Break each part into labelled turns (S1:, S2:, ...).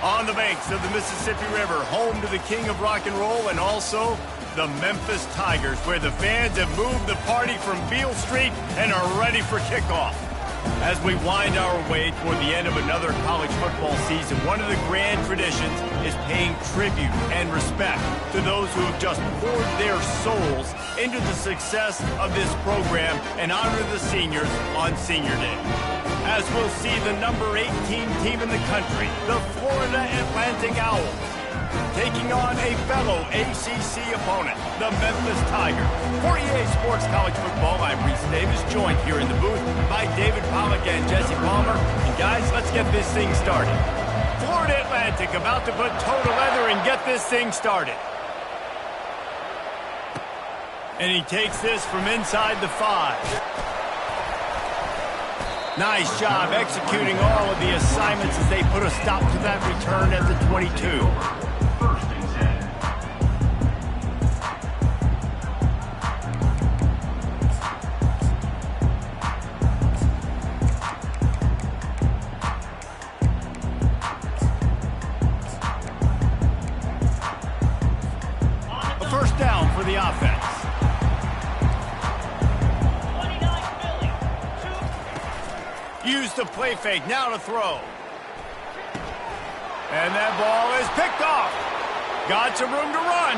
S1: On the banks of the Mississippi River, home to the king of rock and roll and also the Memphis Tigers, where the fans have moved the party from Beale Street and are ready for kickoff. As we wind our way toward the end of another college football season, one of the grand traditions is paying tribute and respect to those who have just poured their souls into the success of this program and honor the seniors on Senior Day. As we'll see the number 18 team in the country, the Florida Atlantic Owls, taking on a fellow ACC opponent, the Memphis Tigers. For EA Sports College Football, I'm Reese Davis, joined here in the booth by David Pollack and Jesse Palmer. And guys, let's get this thing started. Florida Atlantic about to put toe to leather and get this thing started. And he takes this from inside the 5. Nice job executing all of the assignments as they put a stop to that return at the 22. A first down for the offense. Use the play fake, now to throw. And that ball is picked off. Got some room to run.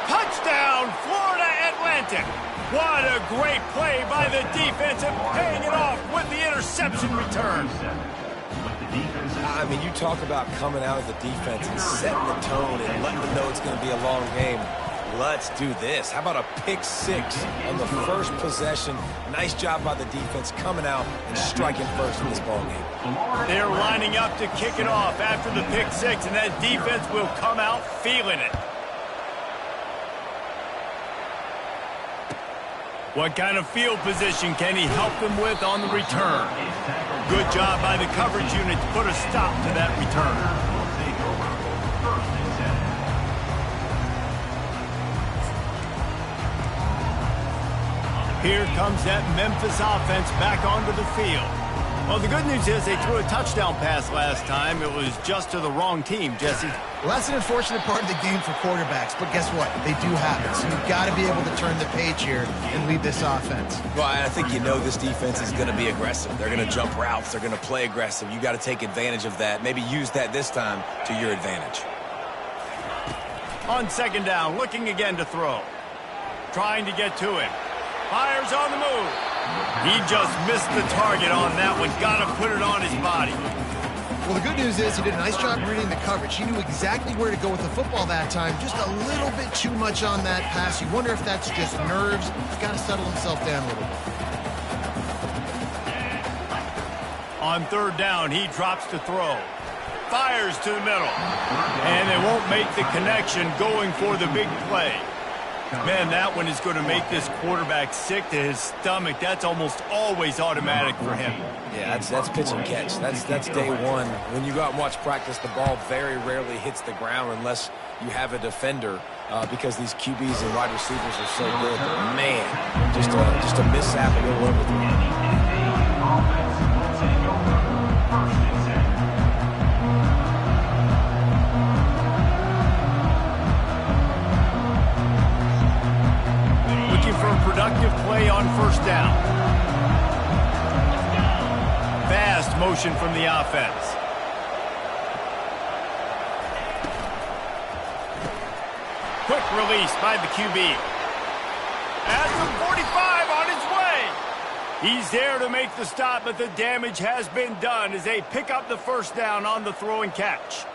S1: Touchdown, Florida Atlantic. What a great play by the defense and paying it off with the interception return.
S2: I mean, you talk about coming out as a defense and setting the tone and letting them know it's going to be a long game. Let's do this. How about a pick 6 on the first possession? Nice job by the defense coming out and striking first in this ballgame.
S1: They're lining up to kick it off after the pick 6, and that defense will come out feeling it. What kind of field position can he help them with on the return? Good job by the coverage unit to put a stop to that return. Here comes that Memphis offense back onto the field. Well, the good news is they threw a touchdown pass last time. It was just to the wrong team, Jesse.
S3: Well, that's an unfortunate part of the game for quarterbacks, but guess what? They do happen, so you've got to be able to turn the page here and lead this offense.
S2: Well, I think you know this defense is going to be aggressive. They're going to jump routes. They're going to play aggressive. You got to take advantage of that. Maybe use that this time to your advantage.
S1: On second down, looking again to throw. Trying to get to it. Fires on the move. He just missed the target on that one. Got to put it on his body.
S3: Well, the good news is he did a nice job reading the coverage. He knew exactly where to go with the football that time. Just a little bit too much on that pass. You wonder if that's just nerves. He's got to settle himself down a little bit.
S1: On third down, he drops to throw. Fires to the middle. And they won't make the connection going for the big play. Man, that one is going to make this quarterback sick to his stomach. That's almost always automatic for him.
S2: Yeah, that's pitch and catch. That's day one. When you go out and watch practice, the ball very rarely hits the ground unless you have a defender because these QBs and wide receivers are so good. But man, just a mishap a little over the line.
S1: Productive play on first down. Fast motion from the offense. Quick release by the QB. At the 45 on his way. He's there to make the stop, but the damage has been done as they pick up the first down on the throw and catch.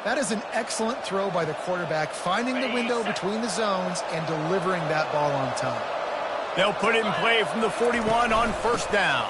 S3: That is an excellent throw by the quarterback, finding the window between the zones and delivering that ball on time.
S1: They'll put it in play from the 41 on first down.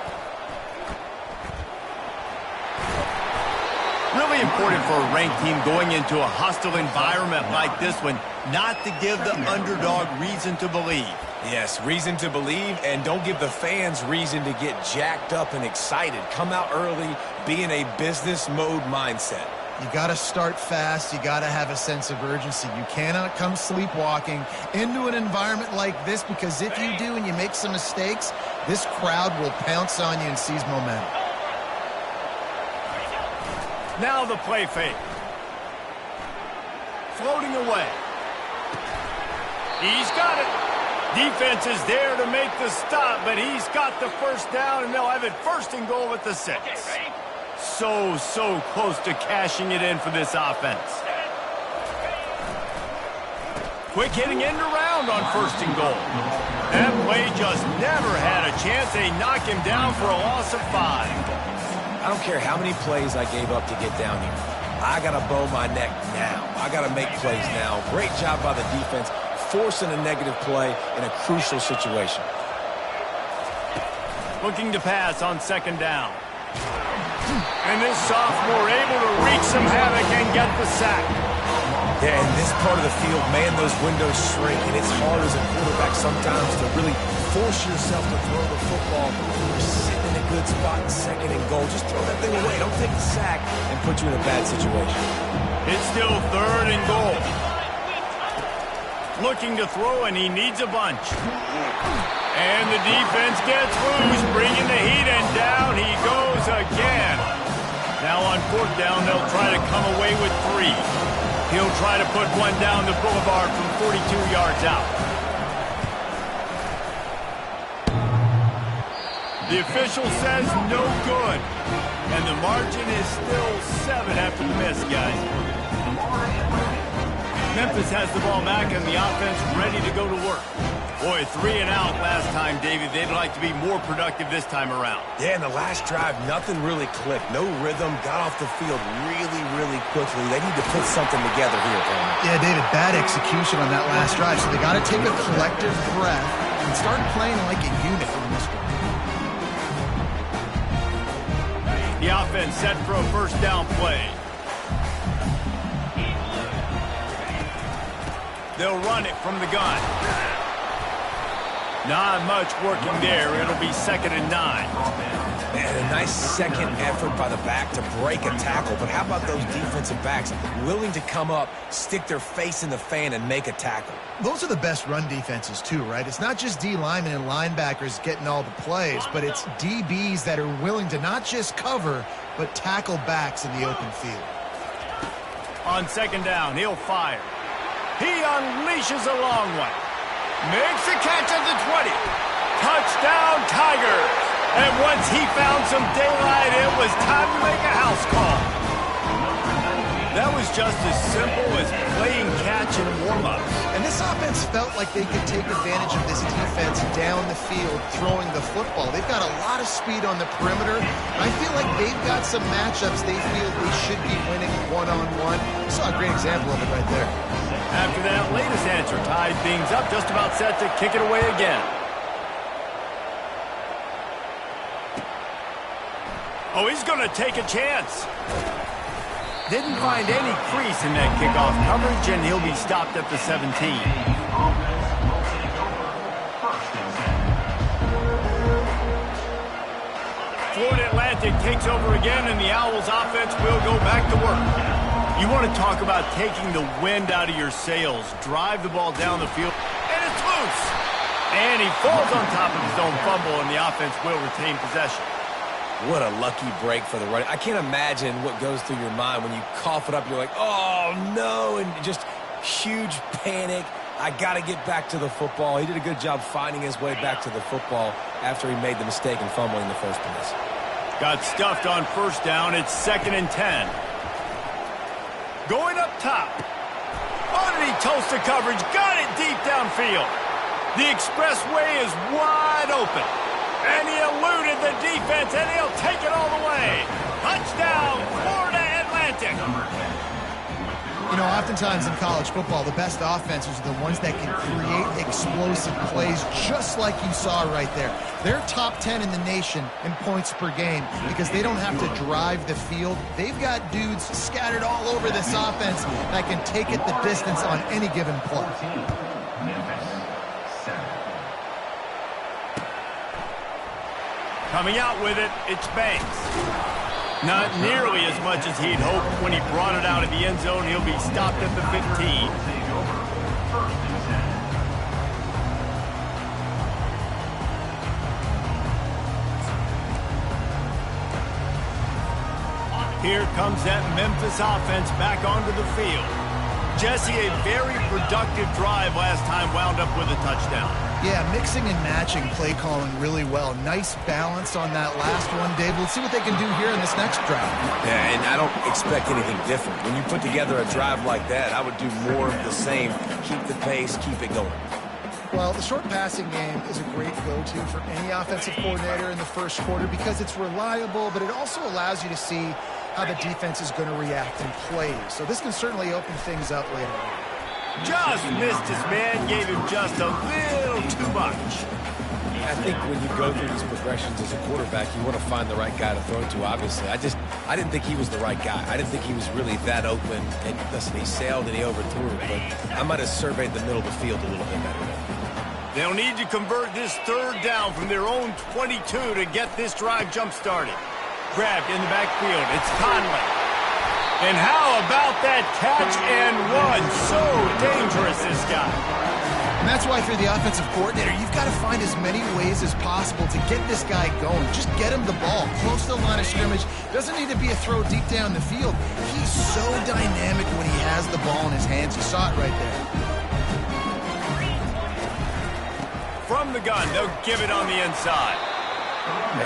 S1: Really important for a ranked team going into a hostile environment like this one, not to give the underdog reason to believe.
S2: Yes, reason to believe, and don't give the fans reason to get jacked up and excited. Come out early, be in a business mode mindset.
S3: You got to start fast. You got to have a sense of urgency. You cannot come sleepwalking into an environment like this, because if you do and you make some mistakes, this crowd will pounce on you and seize momentum.
S1: Now the play fake. Floating away. He's got it. Defense is there to make the stop, but he's got the first down, and they'll have it first and goal at the 6. So close to cashing it in for this offense. Quick hitting end around on first and goal. That play just never had a chance. They knock him down for a loss of 5.
S2: I don't care how many plays I gave up to get down here. I got to bow my neck now. I got to make plays now. Great job by the defense, forcing a negative play in a crucial situation.
S1: Looking to pass on second down. And this sophomore able to wreak some havoc and get the sack.
S2: Yeah, in this part of the field, man, those windows shrink, and it's hard as a quarterback sometimes to really force yourself to throw the football. You're sitting in a good spot, second and goal. Just throw that thing away. Don't take the sack and put you in a bad situation.
S1: It's still third and goal. Looking to throw, and he needs a bunch. And the defense gets loose, bringing the heat, and down he goes again. Now on fourth down, they'll try to come away with 3. He'll try to put one down the boulevard from 42 yards out. The official says no good. And the margin is still 7 after the miss, guys. Memphis has the ball back and the offense ready to go to work. Boy, 3 and out last time, David. They'd like to be more productive this time around.
S2: Yeah, in the last drive, nothing really clicked. No rhythm, got off the field really quickly. They need to put something together here, Coleman.
S3: Yeah, David, bad execution on that last drive, so they got to take a collective breath and start playing like a unit in this one.
S1: The offense set for a first down play. They'll run it from the gun. Not much working there. It'll be 2nd and 9.
S2: Man, a nice second effort by the back to break a tackle. But how about those defensive backs willing to come up, stick their face in the fan, and make a tackle?
S3: Those are the best run defenses, too, right? It's not just D linemen and linebackers getting all the plays, but it's DBs that are willing to not just cover, but tackle backs in the open field.
S1: On second down, he'll fire. He unleashes a long one. Makes the catch at the 20. Touchdown, Tigers. And once he found some daylight, it was time to make a house call. That was just as simple as playing catch and warm-ups.
S3: And this offense felt like they could take advantage of this defense down the field, throwing the football. They've got a lot of speed on the perimeter. I feel like they've got some matchups they feel they should be winning one-on-one. Saw a great example of it right there.
S1: After that latest answer tied things up, just about set to kick it away again. Oh, he's going to take a chance. Didn't find any crease in that kickoff coverage, and he'll be stopped at the 17. Florida Atlantic takes over again, and the Owls offense will go back to work. You want to talk about taking the wind out of your sails. Drive the ball down the field, and it's loose. And he falls on top of his own fumble, and the offense will retain possession.
S2: What a lucky break for the running. I can't imagine what goes through your mind when you cough it up. You're like, oh, no, and just huge panic. I got to get back to the football. He did a good job finding his way back to the football after he made the mistake and fumble in the first place.
S1: Got stuffed on first down. It's 2nd and 10. Going up top. Oh, did he toast the coverage? Got it deep downfield. The expressway is wide open. And he eluded the defense, and he'll take it all the way. Touchdown, Florida Atlantic.
S3: You know, oftentimes in college football, the best offenses are the ones that can create explosive plays, just like you saw right there. They're top 10 in the nation in points per game because they don't have to drive the field. They've got dudes scattered all over this offense that can take it the distance on any given play.
S1: Coming out with it, it's Banks. Not nearly as much as he'd hoped when he brought it out of the end zone. He'll be stopped at the 15. Here comes that Memphis offense back onto the field. Jesse, a very productive drive last time wound up with a touchdown.
S3: Yeah, mixing and matching play calling really well. Nice balance on that last one, Dave. Let's see what they can do here in this next drive.
S2: Yeah, and I don't expect anything different. When you put together a drive like that, I would do more of the same. Keep the pace, keep it going.
S3: Well, the short passing game is a great go-to for any offensive coordinator in the first quarter because it's reliable, but it also allows you to see how the defense is going to react in plays. So this can certainly open things up later on.
S1: Just missed his man, gave him just a little too much.
S2: I think when you go through these progressions as a quarterback, you want to find the right guy to throw to, obviously. I didn't think he was the right guy. I didn't think he was really that open. And listen, he sailed and he overthrew it, but I might have surveyed the middle of the field a little bit better.
S1: They'll need to convert this third down from their own 22 to get this drive jump-started. Grabbed in the backfield. It's Conley. And how about that catch and run? So dangerous, this guy.
S3: And that's why for the offensive coordinator, you've got to find as many ways as possible to get this guy going. Just get him the ball close to the line of scrimmage. Doesn't need to be a throw deep down the field. He's so dynamic when he has the ball in his hands. You saw it right there.
S1: From the gun, they'll give it on the inside.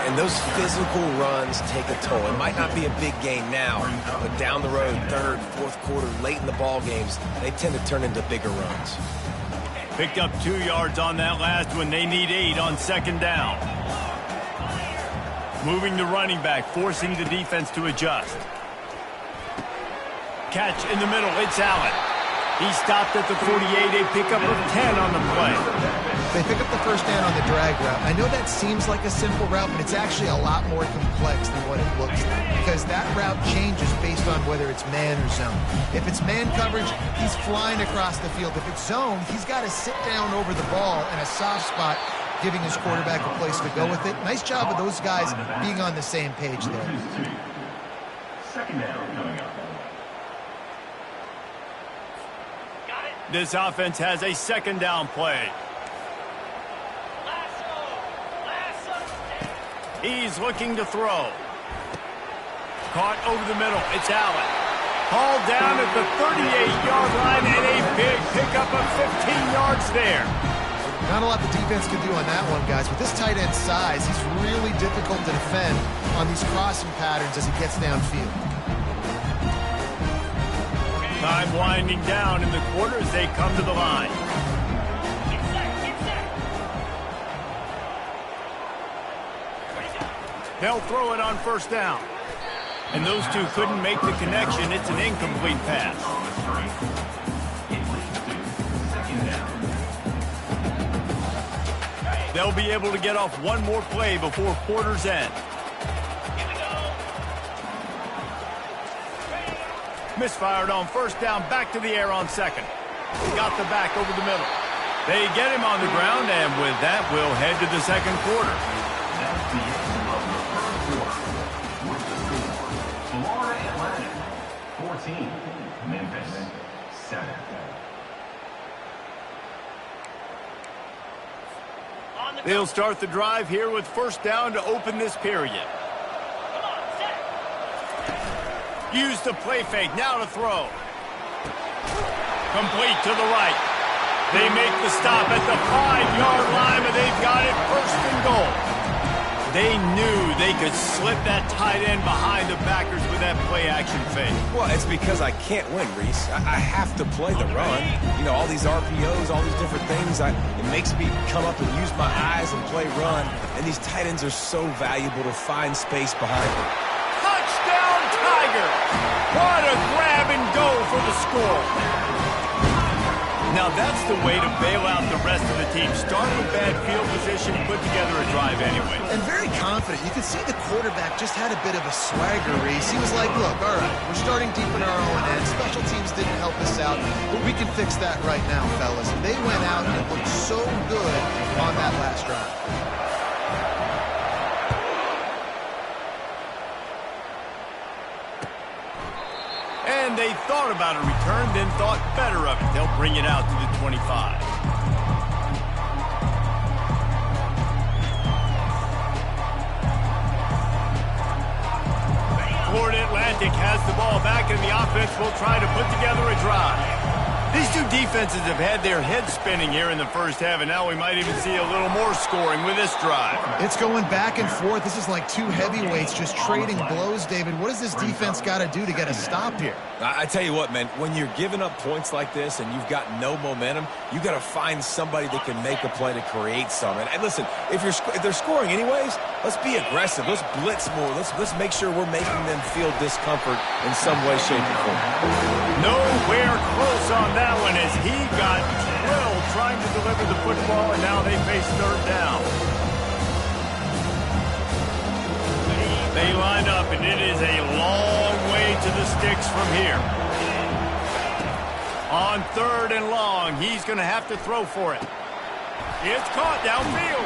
S2: And those physical runs take a toll. It might not be a big gain now, but down the road, third, fourth quarter, late in the ball games, they tend to turn into bigger runs.
S1: Picked up 2 yards on that last one. They need 8 on second down. Moving the running back, forcing the defense to adjust. Catch in the middle. It's Allen. He stopped at the 48. A pickup of 10 on the play.
S3: They pick up the first down on the drag route. I know that seems like a simple route, but it's actually a lot more complex than what it looks like because that route changes based on whether it's man or zone. If it's man coverage, he's flying across the field. If it's zone, he's got to sit down over the ball in a soft spot, giving his quarterback a place to go with it. Nice job of those guys being on the same page there.
S4: Second down coming up.
S1: This offense has a second down play. He's looking to throw. Caught over the middle. It's Allen. Hauled down at the 38-yard line and a big pickup of 15 yards there.
S3: Not a lot the defense can do on that one, guys. With this tight end size, he's really difficult to defend on these crossing patterns as he gets downfield.
S1: Time winding down in the quarter as they come to the line. They'll throw it on first down. And those two couldn't make the connection. It's an incomplete pass. They'll be able to get off one more play before quarter's end. Misfired on first down, back to the air on second. Got the back over the middle. They get him on the ground, and with that, we'll head to the second quarter.
S4: That's the end of the first quarter. With the score, Florida Atlantic 14, Memphis 7.
S1: They'll start the drive here with first down to open this period. Use the play fake, now to throw. Complete to the right. They make the stop at the 5-yard line, and they've got it first and goal. They knew they could slip that tight end behind the backers with that play-action fake.
S2: Well, it's because I can't win, Reese. I have to play the run. You know, all these RPOs, all these different things, it makes me come up and use my eyes and play run. And these tight ends are so valuable to find space behind them.
S1: Touchdown, Tiger! What a grab and go for the score. Now that's the way to bail out the rest of the team. Start with bad field position, put together a drive anyway.
S3: And very confident. You could see the quarterback just had a bit of a swagger race. He was like, look, all right, we're starting deep in our own end. Special teams didn't help us out, but we can fix that right now, fellas. And they went out and looked so good on that last drive.
S1: And they thought about a return, then thought better of it. They'll bring it out to the 25. Florida Atlantic and the offense will try to put together a drive. These two defenses have had their heads spinning here in the first half, and now we might even see a little more scoring with this drive.
S3: It's going back and forth. This is like two heavyweights just trading blows, David. What does this defense got to do to get a stop here?
S2: I tell you what, man, when you're giving up points like this and you've got no momentum, you got to find somebody that can make a play to create some. And listen, if they're scoring anyways, let's be aggressive. Let's blitz more. Let's make sure we're making them feel discomfort in some way, shape, or form.
S1: Nowhere close on that one as he got drilled trying to deliver the football, and now they face third down. They line up, and it is a long way to the sticks from here. On third and long, he's going to have to throw for it. It's caught downfield.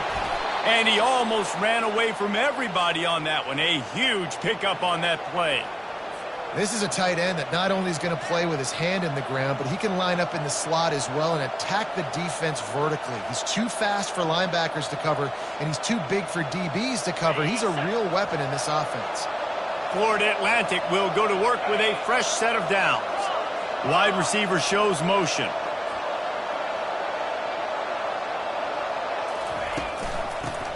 S1: And he almost ran away from everybody on that one. A huge pickup on that play.
S3: This is a tight end that not only is going to play with his hand in the ground, but he can line up in the slot as well and attack the defense vertically. He's too fast for linebackers to cover, and he's too big for DBs to cover. He's a real weapon in this offense.
S1: Florida Atlantic will go to work with a fresh set of downs. Wide receiver shows motion.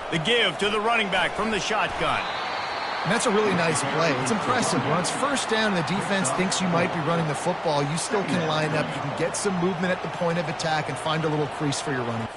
S1: The give to the running back from the shotgun.
S3: And that's a really nice play. It's impressive. When it's first down and the defense thinks you might be running the football, you still can line up. You can get some movement at the point of attack and find a little crease for your running.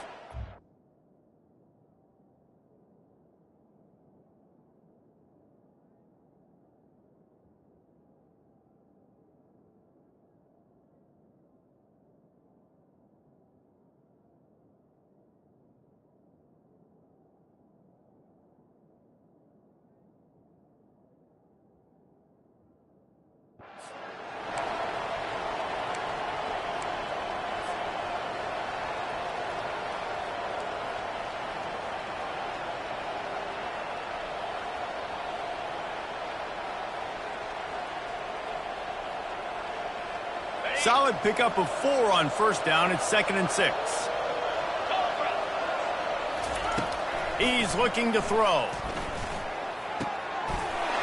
S1: Solid pickup of 4 on first down. It's 2nd and 6. He's looking to throw.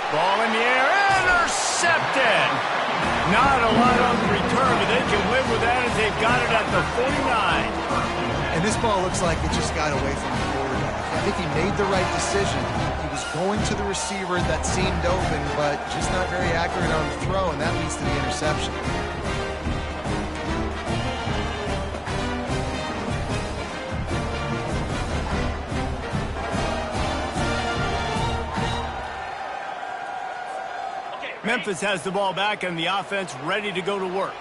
S1: Ball in the air. Intercepted. Not a lot on the return, but they can live with that as they've got it at the 49.
S3: And this ball looks like it just got away from the quarterback. I think he made the right decision. He was going to the receiver that seemed open, but just not very accurate on the throw, and that leads to the interception.
S1: Memphis has the ball back and the offense ready to go to work.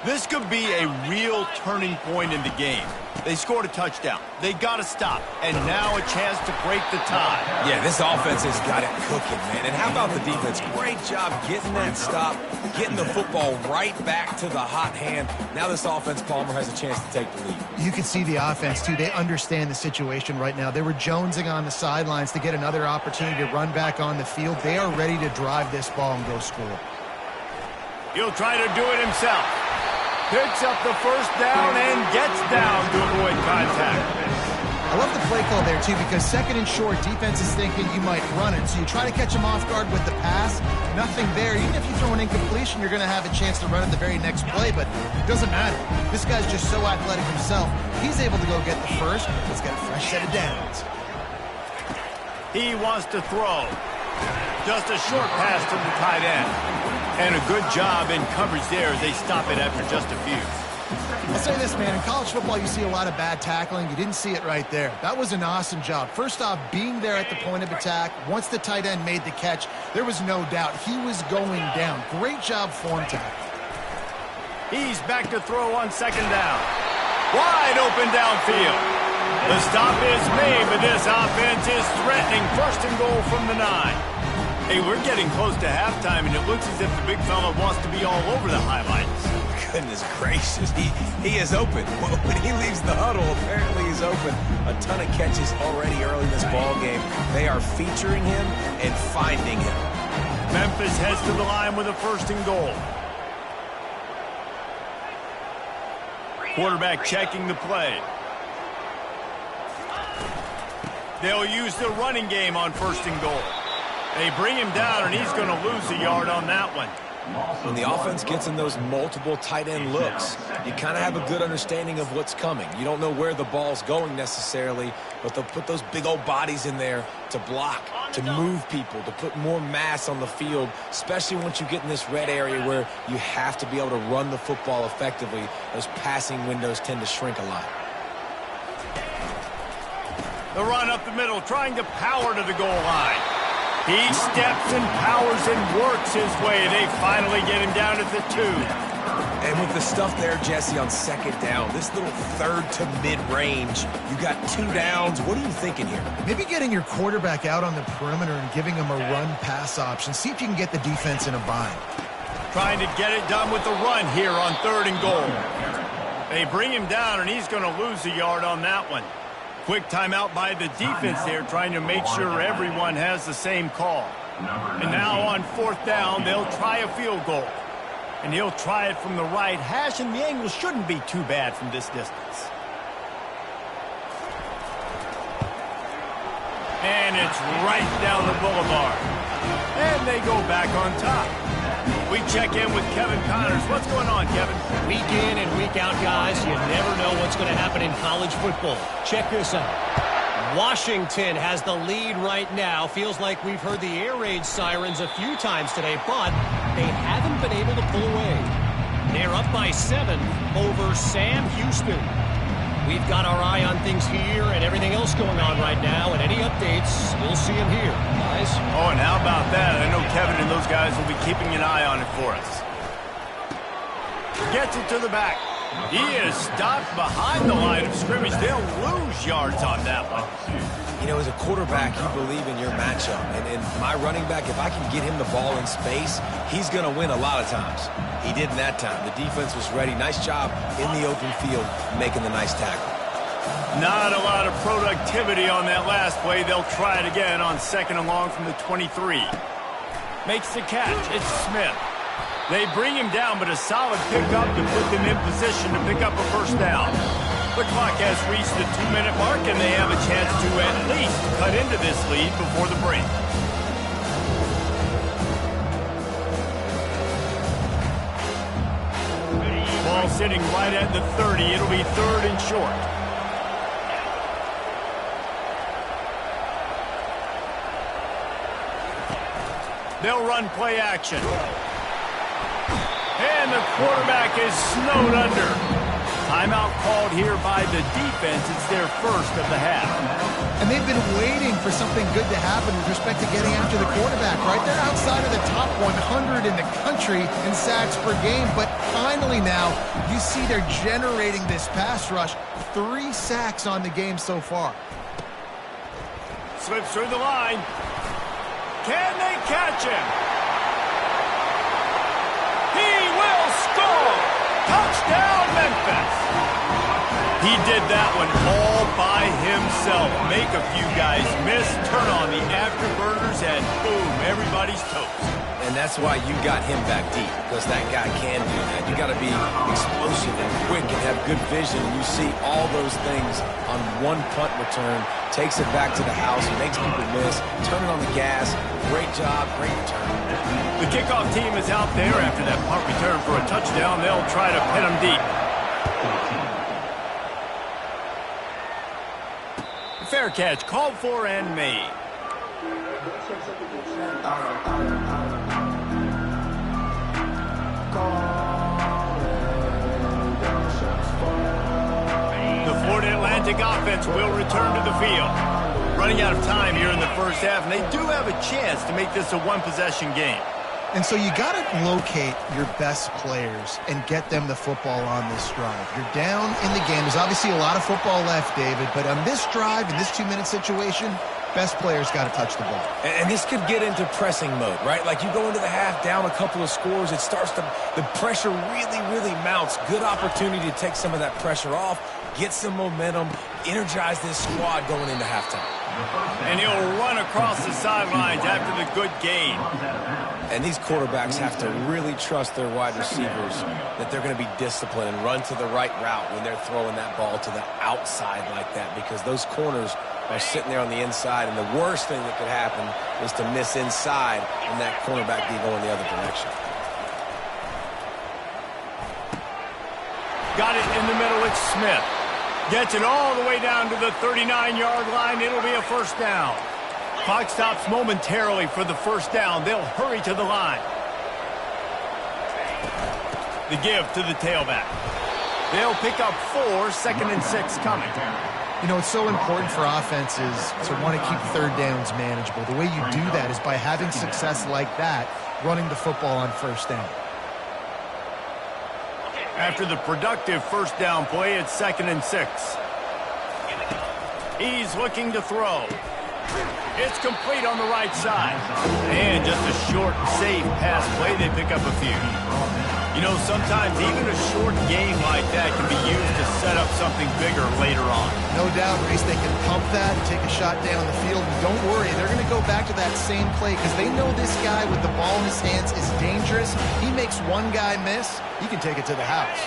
S1: This could be a real turning point in the game. They scored a touchdown. They got to stop. And now a chance to break the tie.
S2: Yeah, this offense has got it cooking, man. And how about the defense? Great job getting that stop, getting the football right back to the hot hand. Now this offense, Palmer, has a chance to take the lead.
S3: You can see the offense, too. They understand the situation right now. They were jonesing on the sidelines to get another opportunity to run back on the field. They are ready to drive this ball and go score.
S1: He'll try to do it himself. Picks up the first down and gets down to avoid contact.
S3: I love the play call there, too, because 2nd and short, defense is thinking you might run it. So you try to catch him off guard with the pass. Nothing there. Even if you throw an incompletion, you're going to have a chance to run it the very next play, but it doesn't matter. This guy's just so athletic himself. He's able to go get the first. Let's get a fresh set of downs.
S1: He wants to throw. Just a short pass to the tight end. And a good job in coverage there as they stop it after just a few.
S3: I'll say this, man. In college football, you see a lot of bad tackling. You didn't see it right there. That was an awesome job. First off, being there at the point of attack. Once the tight end made the catch, there was no doubt he was going down. Great job form tackle.
S1: He's back to throw on 2nd down. Wide open downfield. The stop is made, but this offense is threatening 1st and goal from the 9. Hey, we're getting close to halftime, and it looks as if the big fella wants to be all over the highlights.
S2: Goodness gracious, he is open. When he leaves the huddle, apparently he's open. A ton of catches already early in this ball game. They are featuring him and finding him.
S1: Memphis heads to the line with a 1st and goal. Quarterback checking the play. They'll use the running game on 1st and goal. They bring him down, and he's going to lose a yard on that one.
S2: When the offense gets in those multiple tight end looks, you kind of have a good understanding of what's coming. You don't know where the ball's going necessarily, but they'll put those big old bodies in there to block, to move people, to put more mass on the field, especially once you get in this red area where you have to be able to run the football effectively. Those passing windows tend to shrink a lot.
S1: The run up the middle, trying to power to the goal line. He steps and powers and works his way. They finally get him down at the 2.
S2: And with the stuff there, Jesse, on second down, this little third to mid-range, you got 2 downs. What are you thinking here?
S3: Maybe getting your quarterback out on the perimeter and giving him a run-pass option. See if you can get the defense in a bind.
S1: Trying to get it done with the run here on 3rd and goal. They bring him down, and he's going to lose a yard on that one. Quick timeout by the defense there, trying to make sure everyone has the same call. And now on 4th down, they'll try a field goal. And he'll try it from the right hash, and the angle shouldn't be too bad from this distance. And it's right down the boulevard. And they go back on top. We check in with Kevin Connors. What's going on, Kevin?
S5: Week in and week out, guys, you never know what's going to happen in college football. Check this out. Washington has the lead right now. Feels like we've heard the air raid sirens a few times today, but they haven't been able to pull away. They're up by 7 over Sam Houston. We've got our eye on things here and everything else going on right now, and any updates, you'll see them here, guys.
S1: Oh, and how about that? I know Kevin and those guys will be keeping an eye on it for us. Gets it to the back. He is stopped behind the line of scrimmage. They'll lose yards on that one.
S2: You know, as a quarterback, you believe in your matchup. And my running back, if I can get him the ball in space, he's going to win a lot of times. He did in that time. The defense was ready. Nice job in the open field making the nice tackle.
S1: Not a lot of productivity on that last play. They'll try it again on 2nd and long from the 23. Makes the catch. It's Smith. They bring him down, but a solid pickup to put them in position to pick up a 1st down. The clock has reached the 2-minute mark, and they have a chance to at least cut into this lead before the break. Ball sitting right at the 30. It'll be 3rd and short. They'll run play action. And the quarterback is snowed under. Timeout called here by the defense. It's their 1st of the half.
S3: And they've been waiting for something good to happen with respect to getting after the quarterback, right? They're outside of the top 100 in the country in sacks per game, but finally now you see they're generating this pass rush. 3 sacks on the game so far.
S1: Slips through the line. Can they catch him? He will score! Touchdown, Memphis! He did that one all by himself. Make a few guys miss, turn on the afterburners, and boom, everybody's toast.
S2: And that's why you got him back deep, because that guy can do that. You got to be explosive and quick and have good vision. You see all those things on one punt return, takes it back to the house, makes people miss, turning on the gas. Great job, great return.
S1: The kickoff team is out there after that punt return for a touchdown. They'll try to pin him deep. Fair catch, called for and made. The Florida Atlantic offense will return to the field. Running out of time here in the 1st half, and they do have a chance to make this a 1-possession game.
S3: And so you got to locate your best players and get them the football on this drive. You're down in the game. There's obviously a lot of football left, David, but on this drive, in this 2-minute situation, best players got to touch the ball.
S2: And this could get into pressing mode, right? Like you go into the half down a couple of scores, it starts to, the pressure really mounts. Good opportunity to take some of that pressure off, get some momentum, energize this squad going into halftime.
S1: And he'll run across the sidelines after the good gain.
S2: And these quarterbacks have to really trust their wide receivers that they're going to be disciplined and run to the right route when they're throwing that ball to the outside like that, because those corners are sitting there on the inside, and the worst thing that could happen is to miss inside and that cornerback be going the other direction.
S1: Got it in the middle. It's Smith. Gets it all the way down to the 39-yard line. It'll be a first down. Clock stops momentarily for the first down. They'll hurry to the line. The give to the tailback. They'll pick up 4, 2nd and 6 coming.
S3: You know, it's so important for offenses to want to keep third downs manageable. The way you do that is by having success like that, running the football on first down.
S1: After the productive first down play, it's 2nd and 6. He's looking to throw. It's complete on the right side. And just a short, safe pass play. They pick up a few. You know, sometimes even a short game like that can be used to set up something bigger later on.
S3: No doubt, Reese, they can pump that and take a shot down the field. And don't worry, they're going to go back to that same play because they know this guy with the ball in his hands is dangerous. He makes one guy miss, he can take it to the house.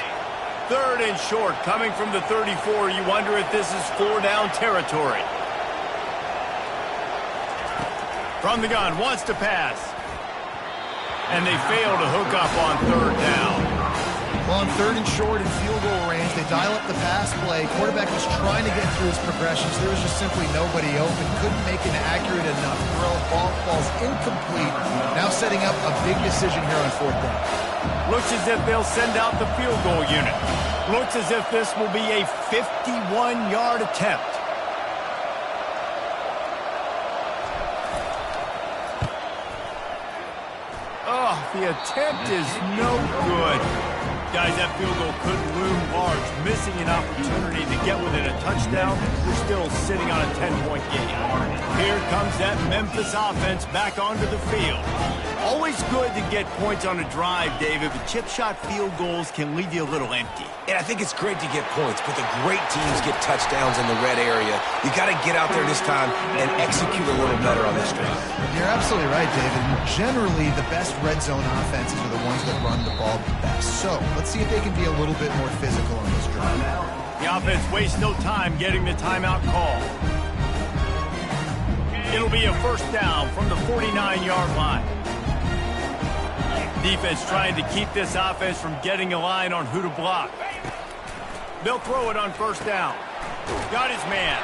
S1: 3rd and short, coming from the 34. You wonder if this is 4-down territory. From the gun, wants to pass. And they fail to hook up on 3rd down.
S3: Well, on 3rd and short in field goal range, they dial up the pass play. Quarterback was trying to get through his progressions. There was just simply nobody open. Couldn't make an accurate enough throw. Ball falls incomplete. Now setting up a big decision here on 4th down.
S1: Looks as if they'll send out the field goal unit. Looks as if this will be a 51-yard attempt. Oh, the attempt is no good. Guys, that field goal could loom large. Missing an opportunity to get within a touchdown. We're still sitting on a 10-point game. Here comes that Memphis offense back onto the field. Always good to get points on a drive, David, but chip shot field goals can leave you a little empty.
S2: And I think it's great to get points, but the great teams get touchdowns in the red area. You got to get out there this time and execute a little better on this drive.
S3: You're absolutely right, David. Generally, the best red zone offenses are the ones that run the ball the best. So let's see if they can be a little bit more physical on this drive.
S1: The offense wastes no time getting the timeout call. It'll be a first down from the 49-yard line. Defense trying to keep this offense from getting a line on who to block. They'll throw it on first down. Got his man.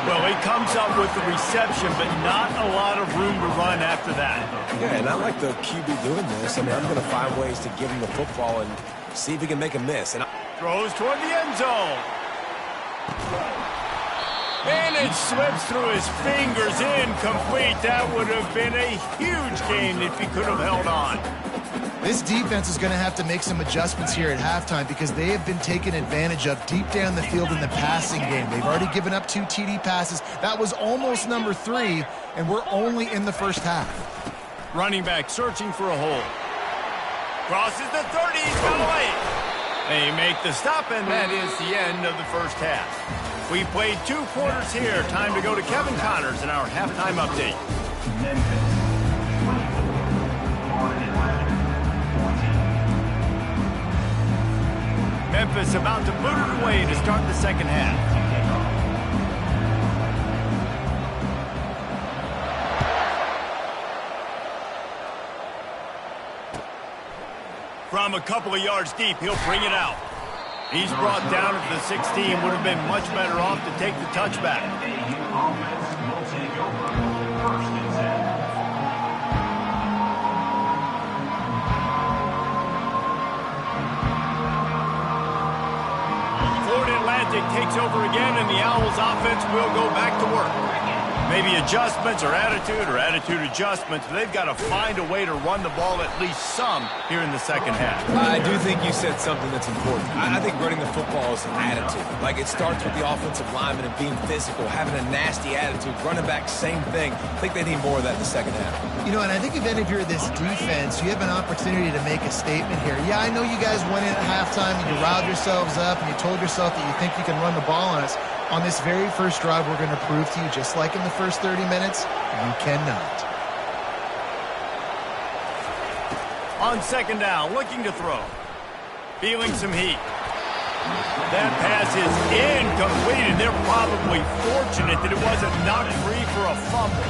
S1: Well, he comes up with the reception, but not a lot of room to run after that.
S2: Yeah, and I like the QB doing this. I mean, I'm going to find ways to give him the football and see if he can make a miss. And
S1: throws toward the end zone. And it slips through his fingers, incomplete. That would have been a huge gain if he could have held on.
S3: This defense is going to have to make some adjustments here at halftime because they have been taken advantage of deep down the field in the passing game. They've already given up 2 TD passes. That was almost number 3, and we're only in the first half.
S1: Running back searching for a hole. Crosses the 30, he's got away. They make the stop, and that is the end of the first half. We played 2 quarters here. Time to go to Kevin Connors in our halftime update. Memphis about to boot it away to start the second half. From a couple of yards deep, he'll bring it out. He's brought down at the 16. Would have been much better off to take the touchback. Florida Atlantic takes over again, and the Owls offense will go back to work. Maybe adjustments or attitude adjustments. They've got to find a way to run the ball at least some here in the second half.
S2: I do think you said something that's important. I think running the football is an attitude. Like, it starts with the offensive lineman and being physical, having a nasty attitude. Running back, same thing. I think they need more of that in the second half.
S3: You know, and I think if any of you are this defense, you have an opportunity to make a statement here. Yeah, I know you guys went in at halftime and you riled yourselves up and you told yourself that you think you can run the ball on us. On this very first drive, we're going to prove to you, just like in the first 30 minutes, you cannot.
S1: On second down, looking to throw. Feeling some heat. That pass is incomplete, and they're probably fortunate that it wasn't knocked free for a fumble.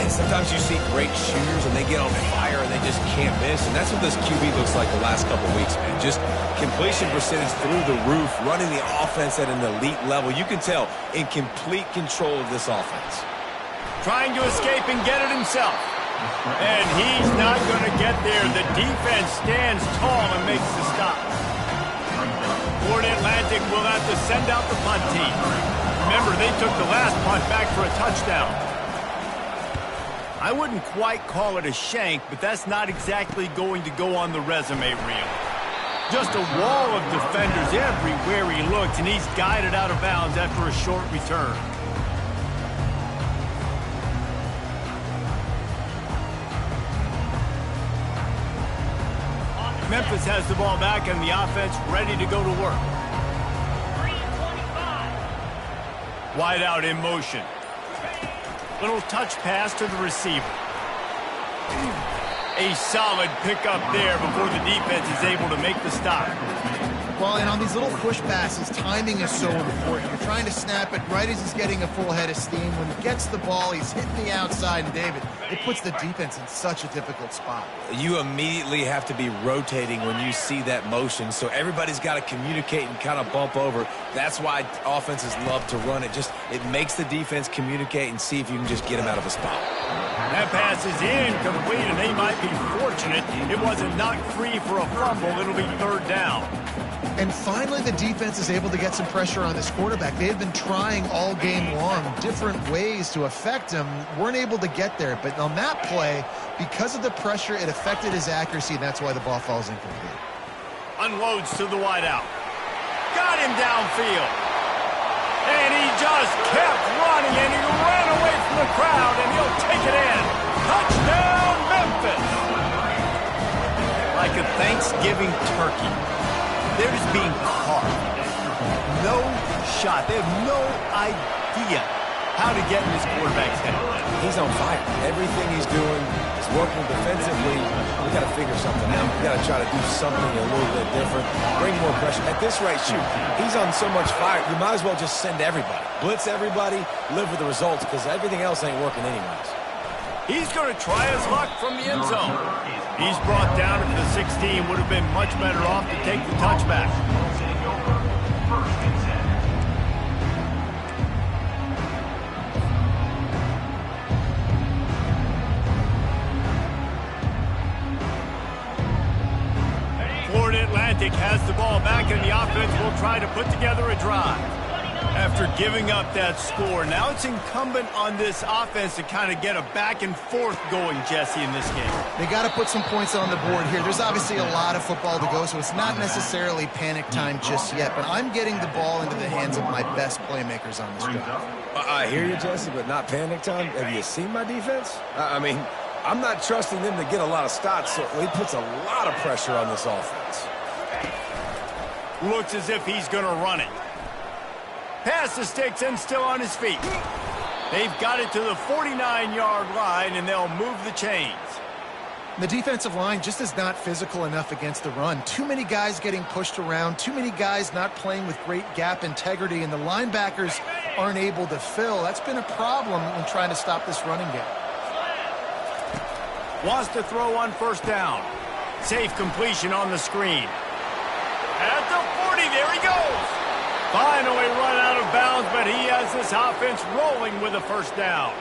S2: And sometimes you see great shooters and they get on fire and they just can't miss. And that's what this QB looks like the last couple of weeks, man. Just completion percentage through the roof, running the offense at an elite level. You can tell in complete control of this offense.
S1: Trying to escape and get it himself. And he's not going to get there. The defense stands tall and makes the stop. Florida Atlantic will have to send out the punt team. Remember, they took the last punt back for a touchdown. I wouldn't quite call it a shank, but that's not exactly going to go on the resume reel. Just a wall of defenders everywhere he looked, and he's guided out of bounds after a short return. Memphis has the ball back and the offense ready to go to work. Wide out in motion. Little touch pass to the receiver. A solid pickup there before the defense is able to make the stop.
S3: Well, and on these little push passes, timing is so important. You're trying to snap it right as he's getting a full head of steam. When he gets the ball, he's hitting the outside, and David, it puts the defense in such a difficult spot.
S2: You immediately have to be rotating when you see that motion, so everybody's got to communicate and kind of bump over. That's why offenses love to run it. It makes the defense communicate and see if you can just get him out of a spot.
S1: That pass is incomplete, and they might be fortunate it wasn't knocked free for a fumble. It'll be third down.
S3: And finally, the defense is able to get some pressure on this quarterback. They have been trying all game long different ways to affect him. Weren't able to get there. But on that play, because of the pressure, it affected his accuracy, and that's why the ball falls incomplete.
S1: Unloads to the wideout. Got him downfield. And he just kept running, and he ran away from the crowd, and he'll take it in. Touchdown, Memphis! Like a Thanksgiving turkey. They're just being carved. No shot. They have no idea how to get in this quarterback's head.
S2: He's on fire. Everything he's doing is working defensively. We got to figure something out. We got to try to do something a little bit different. Bring more pressure. At this rate, shoot, he's on so much fire, you might as well just send everybody. Blitz everybody, live with the results, because everything else ain't working anyways.
S1: He's going to try his luck from the end zone. He's brought down to the 16. Would have been much better off to take the touchback. Florida Atlantic has the ball back, and the offense will try to put together a drive. After giving up that score, now it's incumbent on this offense to kind of get a back and forth going, Jesse, in this game.
S3: They got to put some points on the board here. There's obviously a lot of football to go, so it's not necessarily panic time just yet, but I'm getting the ball into the hands of my best playmakers on this drive.
S2: I hear you, Jesse, but not panic time. Have you seen my defense? I mean, I'm not trusting them to get a lot of stops, so he puts a lot of pressure on this offense.
S1: Looks as if he's going to run it. Pass the sticks and still on his feet. They've got it to the 49-yard line, and they'll move the chains.
S3: The defensive line just is not physical enough against the run. Too many guys getting pushed around, too many guys not playing with great gap integrity, and the linebackers aren't able to fill. That's been a problem when trying to stop this running game.
S1: Wants to throw on first down. Safe completion on the screen. At the 40, there he goes. Finally run out of bounds, but he has this offense rolling with a first down.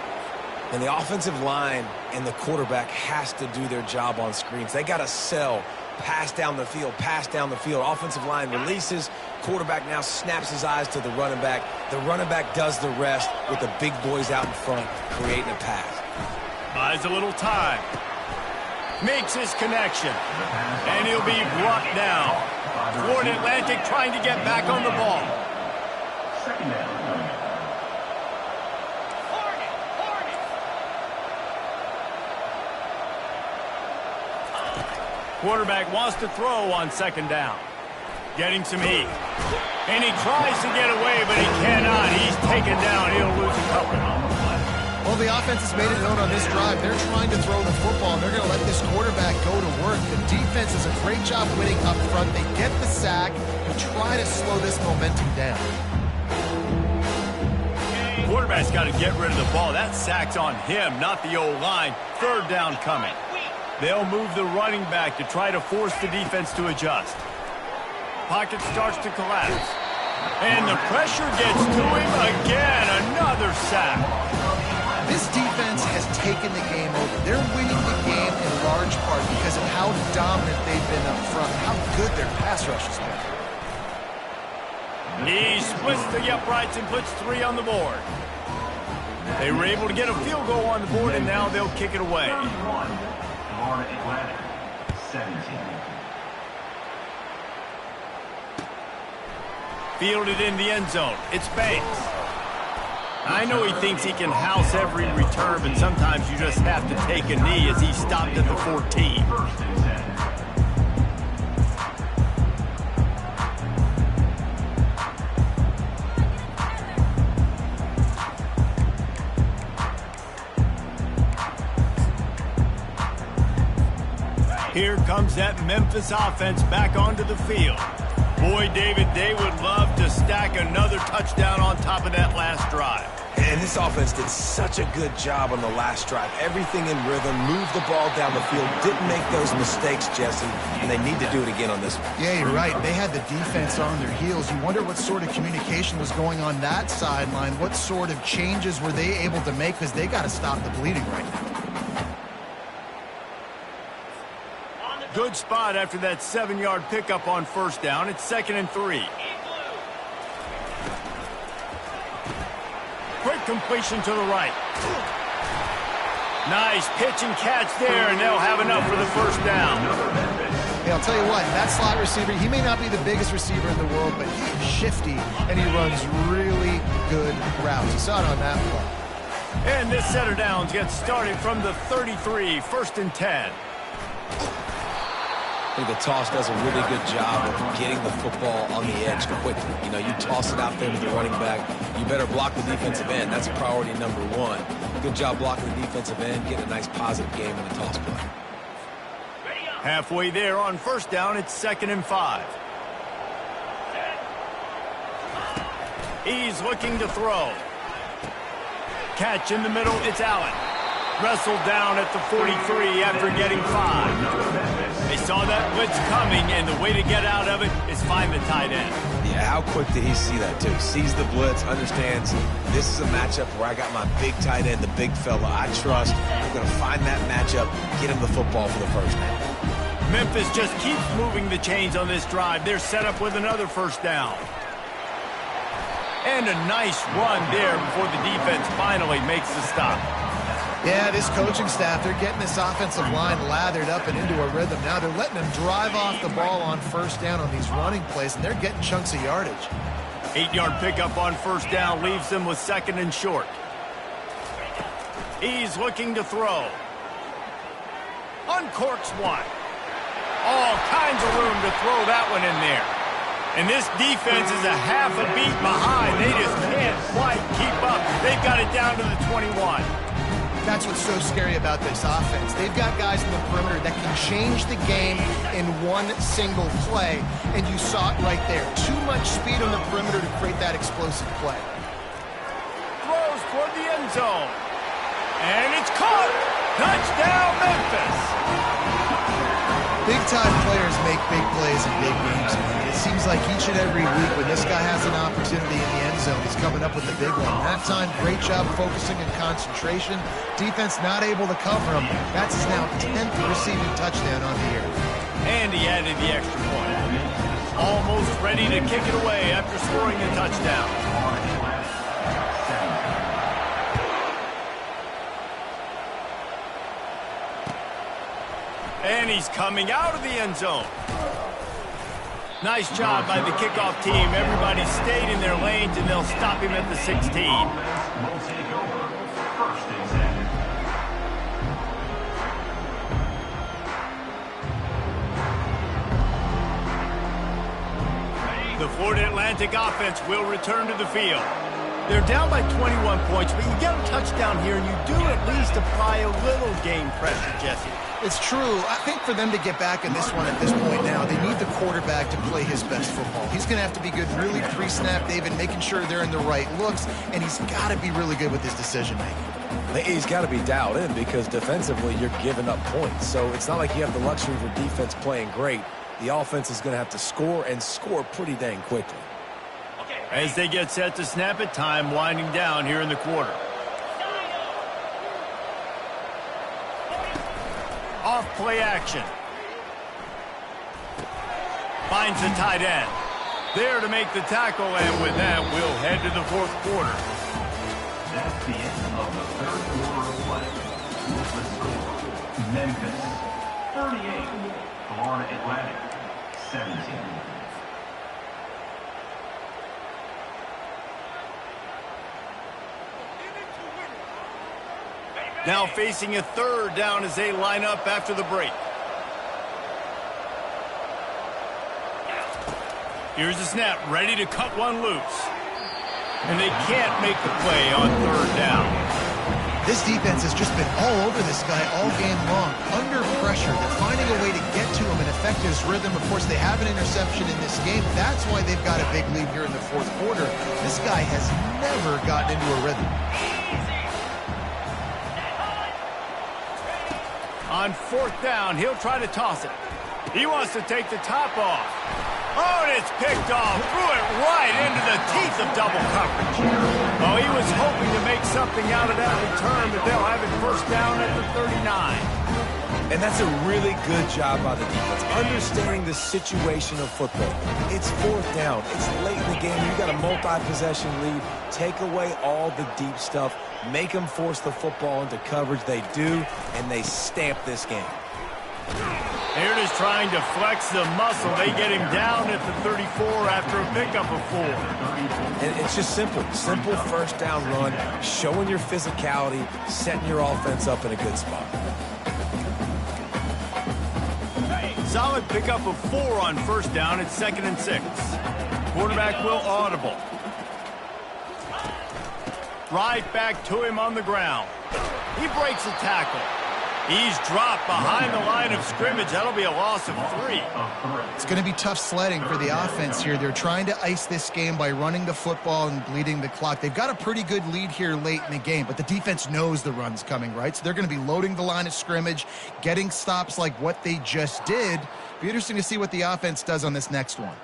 S2: And the offensive line and the quarterback has to do their job on screens. They got to sell, pass down the field, pass down the field. Offensive line releases. Quarterback now snaps his eyes to the running back. The running back does the rest with the big boys out in front, creating a pass.
S1: Buys a little time. Makes his connection. And he'll be brought down. Florida Atlantic trying to get back on the ball.
S4: Second down.
S1: Quarterback wants to throw on second down. Getting some heat. And he tries to get away, but he cannot. He's taken down. He'll lose a couple.
S3: Well, the offense has made it known on this drive. They're trying to throw the football, and they're going to let this quarterback go to work. The defense does a great job winning up front. They get the sack and try to slow this momentum down.
S1: quarterback's got to get rid of the ball. That sack's on him, not the O-line. Third down coming. They'll move the running back to try to force the defense to adjust. Pocket starts to collapse. And the pressure gets to him again. Another sack.
S3: This defense has taken the game over. They're winning the game in large part because of how dominant they've been up front, how good their pass rush has been.
S1: He splits the uprights and puts 3 on the board. They were able to get a field goal on the board, and now they'll kick it away.
S4: Florida Atlantic, 17.
S1: Fielded in the end zone. It's Banks. I know he thinks he can house every return, but sometimes you just have to take a knee as he stopped at the 14.
S4: First and 10.
S1: Here comes that Memphis offense back onto the field. Boy, David, they would love to stack another touchdown on top of that last drive.
S2: And this offense did such a good job on the last drive. Everything in rhythm, moved the ball down the field, didn't make those mistakes, Jesse, and they need to do it again on this one.
S3: Yeah, you're right. They had the defense on their heels. You wonder what sort of communication was going on that sideline. What sort of changes were they able to make, because they got to stop the bleeding right now.
S1: Good spot after that 7-yard pickup on first down. It's 2nd and 3. Quick completion to the right. Nice pitch and catch there, and they'll have enough for the first down.
S3: Hey, I'll tell you what, that slot receiver, he may not be the biggest receiver in the world, but he's shifty, and he runs really good routes. You saw it on that play.
S1: And this set of downs gets started from the 33, 1st and 10.
S2: I think the toss does a really good job of getting the football on the edge quickly. You know, you toss it out there to the running back, you better block the defensive end. That's priority number 1. Good job blocking the defensive end, getting a nice positive game in the toss play.
S1: Halfway there on first down, it's 2nd and 5. He's looking to throw. Catch in the middle, it's Allen. Wrestled down at the 43 after getting 5. They saw that blitz coming, and the way to get out of it is find the tight end.
S2: Yeah, how quick did he see that, too? Sees the blitz, understands this is a matchup where I got my big tight end, the big fella I trust. I'm going to find that matchup, get him the football for the first down.
S1: Memphis just keeps moving the chains on this drive. They're set up with another first down. And a nice run there before the defense finally makes the stop.
S3: Yeah, this coaching staff, they're getting this offensive line lathered up and into a rhythm. Now they're letting them drive off the ball on first down on these running plays, and they're getting chunks of yardage.
S1: 8-yard pickup on first down leaves them with 2nd and short. He's looking to throw. Uncorks one. All kinds of room to throw that one in there. And this defense is a half a beat behind. They just can't quite keep up. They've got it down to the 21.
S3: That's what's so scary about this offense. They've got guys in the perimeter that can change the game in one single play, and you saw it right there. Too much speed on the perimeter to create that explosive play.
S1: Throws toward the end zone. And it's caught. Touchdown, Memphis.
S3: Big-time players make big plays in big games. It seems like each and every week when this guy has an opportunity in the end zone, he's coming up with a big one. That time, great job focusing and concentration. Defense not able to cover him. That's his now 10th receiving touchdown on the year.
S1: And he added the extra point. Almost ready to kick it away after scoring the touchdown. And he's coming out of the end zone. Nice job by the kickoff team. Everybody stayed in their lanes, and they'll stop him at the 16.
S4: Will take over 1st and 10.
S1: The Florida Atlantic offense will return to the field. They're down by 21 points, but you get a touchdown here, and you do at least apply a little game pressure, Jesse.
S3: It's true. I think for them to get back in this one at this point now, they need the quarterback to play his best football. He's going to have to be good really pre-snap, David, making sure they're in the right looks, and he's got to be really good with his decision-making.
S2: He's got to be dialed in because defensively you're giving up points. So it's not like you have the luxury of your defense playing great. The offense is going to have to score and score pretty dang quickly.
S1: As they get set to snap it, time winding down here in the quarter. Off play action. Finds the tight end. There to make the tackle, and with that, we'll head to the fourth quarter.
S4: That's the end of the third quarter of play. The score, Memphis 38, Florida Atlantic 17.
S1: Now facing a third down as they line up after the break. Here's the snap, ready to cut one loose. And they can't make the play on third down.
S3: This defense has just been all over this guy all game long. Under pressure, they're finding a way to get to him and affect his rhythm. Of course, they have an interception in this game. That's why they've got a big lead here in the fourth quarter. This guy has never gotten into a rhythm.
S1: On fourth down, he'll try to toss it. He wants to take the top off. Oh, and it's picked off. Threw it right into the teeth of double coverage. Oh, he was hoping to make something out of that return, but they'll have it first down at the 39.
S2: And that's a really good job by the defense, understanding the situation of football. It's fourth down. It's late in the game. You got a multi-possession lead. Take away all the deep stuff. Make them force the football into coverage. They do, and they stamp this game.
S1: Here it is trying to flex the muscle. They get him down at the 34 after a pickup of 4.
S2: And it's just simple. Simple first down run, showing your physicality, setting your offense up in a good spot.
S1: Solid pickup of 4 on first down. It's 2nd and 6. Quarterback will audible. Right back to him on the ground. He breaks a tackle. He's dropped behind the line of scrimmage. That'll be a loss of 3.
S3: It's going to be tough sledding for the offense here. They're trying to ice this game by running the football and bleeding the clock. They've got a pretty good lead here late in the game, but the defense knows the run's coming, right? So they're going to be loading the line of scrimmage, getting stops like what they just did. Be interesting to see what the offense does on this next one.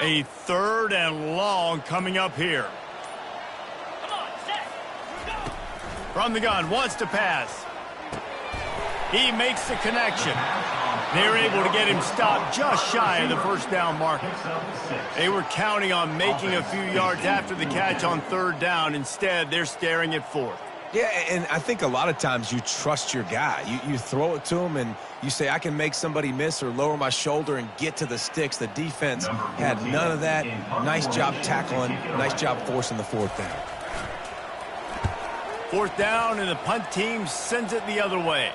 S1: A 3rd and long coming up here. From the gun, wants to pass. He makes the connection. They're able to get him stopped just shy of the first down marker. They were counting on making a few yards after the catch on 3rd down. Instead, they're staring at 4th.
S2: Yeah, and I think a lot of times you trust your guy. You throw it to him and you say, I can make somebody miss or lower my shoulder and get to the sticks. The defense had none of that. Nice job tackling. Nice job forcing the 4th down.
S1: 4th down, and the punt team sends it the other way.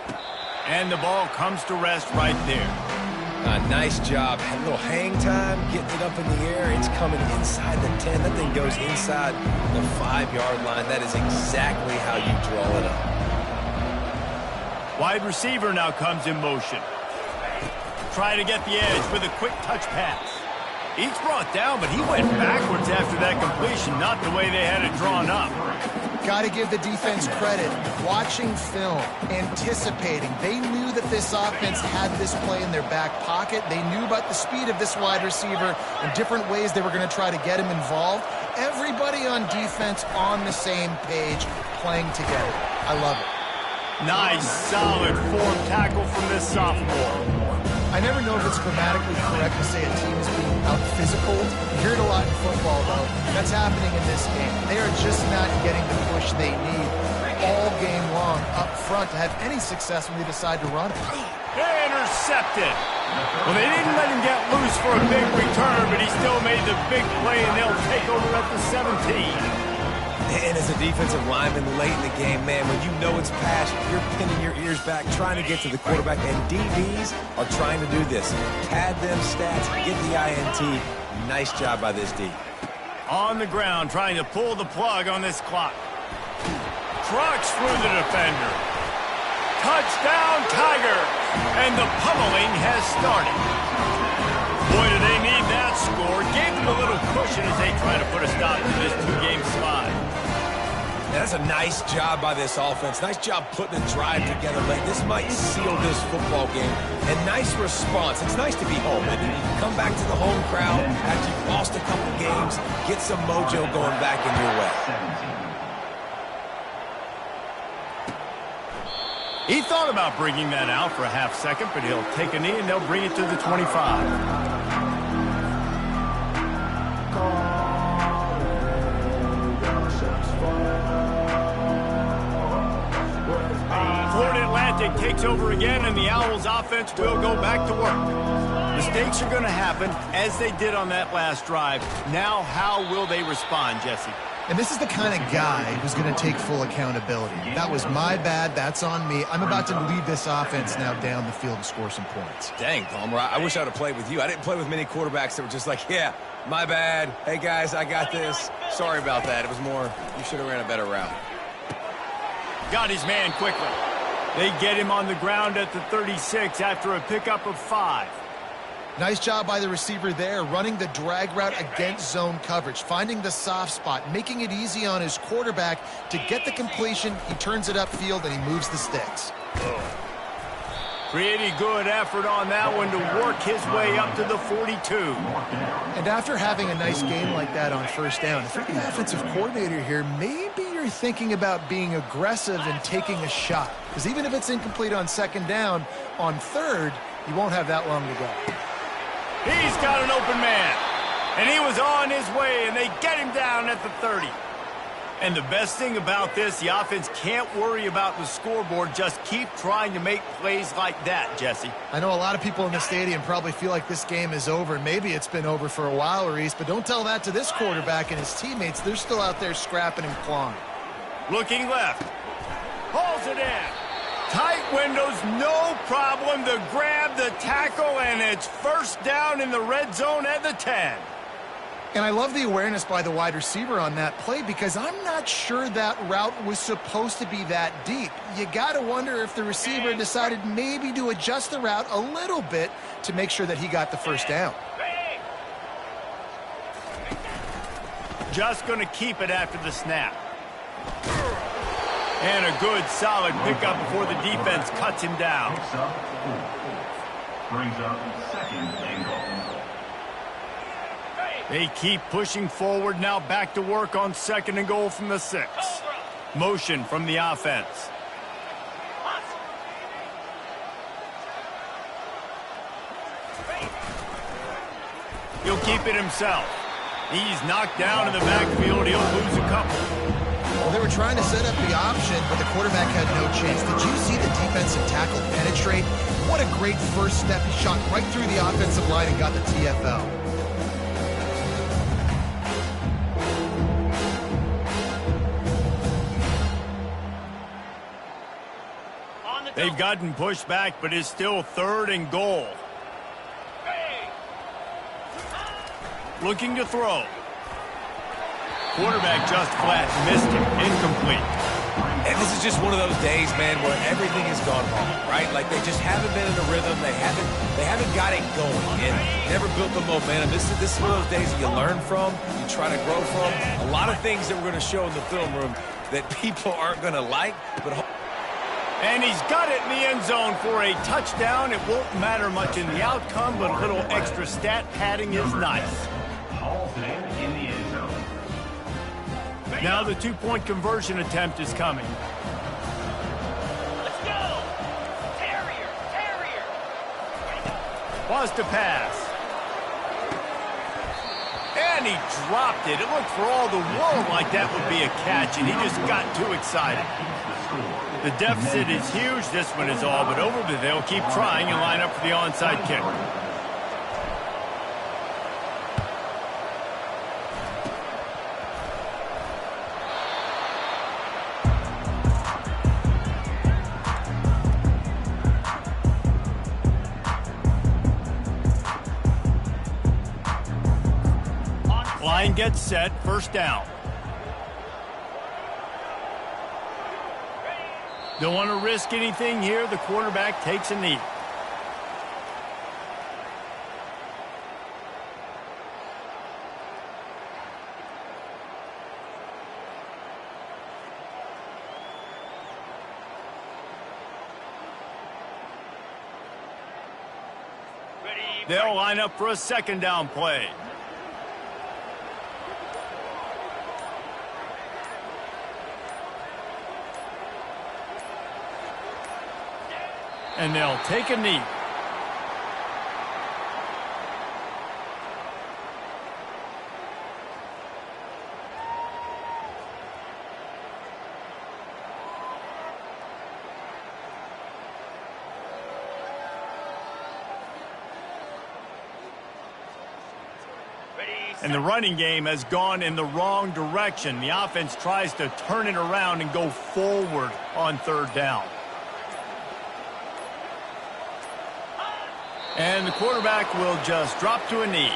S1: And the ball comes to rest right there.
S2: Nice job. Had a little hang time, getting it up in the air. It's coming inside the 10. That thing goes inside the 5-yard line. That is exactly how you draw it up.
S1: Wide receiver now comes in motion. Try to get the edge with a quick touch pass. He's brought down, but he went backwards after that completion, not the way they had it drawn up.
S3: Got to give the defense credit. Watching film, anticipating. They knew that this offense had this play in their back pocket. They knew about the speed of this wide receiver and different ways they were going to try to get him involved. Everybody on defense on the same page, playing together. I love it.
S1: Nice, solid form tackle from this sophomore.
S3: I never know if it's grammatically correct to say a team is being out-physical. You hear it a lot in football, though. That's happening in this game. They are just not getting the push they need all game long up front to have any success when they decide to run it.
S1: Intercepted. Well, they didn't let him get loose for a big return, but he still made the big play, and they'll take over at the 17.
S2: And as a defensive lineman late in the game, man, when you know it's past, you're pinning your ears back, trying to get to the quarterback, and DBs are trying to do this. Pad them stats, get the INT. Nice job by this D.
S1: On the ground, trying to pull the plug on this clock. Trucks through the defender. Touchdown, Tiger! And the pummeling has started. Boy, do they need that score. Gave them a little cushion as they try to put a stop to this two-game slide.
S2: That's a nice job by this offense. Nice job putting a drive together late. This might seal this football game. And nice response. It's nice to be home. And come back to the home crowd after you've lost a couple games. Get some mojo going back in your way.
S1: He thought about bringing that out for a half second, but he'll take a knee and they'll bring it to the 25. Florida Atlantic takes over again, and the Owls offense will go back to work. Mistakes are going to happen, as they did on that last drive. Now, how will they respond, Jesse?
S3: And this is the kind of guy who's going to take full accountability. That was my bad. That's on me. I'm about to lead this offense now down the field and score some points.
S2: Dang, Palmer, I wish I would have played with you. I didn't play with many quarterbacks that were just like, yeah, my bad. Hey, guys, I got this. Sorry about that. It was more, you should have ran a better route.
S1: Got his man quickly. They get him on the ground at the 36 after a pickup of 5.
S3: Nice job by the receiver there, running the drag route against zone coverage, finding the soft spot, making it easy on his quarterback to get the completion. He turns it upfield, and he moves the sticks.
S1: Pretty good effort on that one to work his way up to the 42.
S3: And after having a nice game like that on first down, if you're the offensive coordinator here, maybe you're thinking about being aggressive and taking a shot. Because even if it's incomplete on second down, on third, you won't have that long to go.
S1: He's got an open man. And he was on his way, and they get him down at the 30. And the best thing about this, the offense can't worry about the scoreboard. Just keep trying to make plays like that, Jesse.
S3: I know a lot of people in the stadium probably feel like this game is over. Maybe it's been over for a while, Reese, but don't tell that to this quarterback and his teammates. They're still out there scrapping and clawing.
S1: Looking left. Hauls it in. Tight windows, no problem to grab the tackle, and it's first down in the red zone at the 10.
S3: And I love the awareness by the wide receiver on that play because I'm not sure that route was supposed to be that deep. You got to wonder if the receiver decided maybe to adjust the route a little bit to make sure that he got the first down.
S1: Just going to keep it after the snap. And a good, solid pickup before the defense cuts him down.
S4: Brings up second and goal.
S1: They keep pushing forward, now back to work on second and goal from the 6. Motion from the offense. He'll keep it himself. He's knocked down in the backfield. He'll lose a couple.
S3: Well, they were trying to set up the option, but the quarterback had no chance. Did you see the defensive tackle penetrate? What a great first step. He shot right through the offensive line and got the TFL.
S1: They've gotten pushed back, but it's still third and goal. Looking to throw. Quarterback just flat missed him. Incomplete.
S2: And this is just one of those days, man, where everything has gone wrong, right? Like they just haven't been in a rhythm. They haven't got it going and never built the momentum. This is one of those days that you learn from, you try to grow from. A lot of things that we're going to show in the film room that people aren't going to like, but.
S1: And he's got it in the end zone for a touchdown. It won't matter much in the outcome, but a little extra stat padding is nice.
S4: In the end zone.
S1: Now the two-point conversion attempt is coming.
S6: Let's go! Terrier!
S1: Was to pass. And he dropped it. It looked for all the world like that would be a catch, and he just got too excited. The deficit is huge. This one is all but over, but they'll keep trying and line up for the onside kick. and gets set, first down. Don't want to risk anything here. The quarterback takes a knee. They'll line up for a second down play. And they'll take a knee. And the running game has gone in the wrong direction. The offense tries to turn it around and go forward on third down. And the quarterback will just drop to a knee.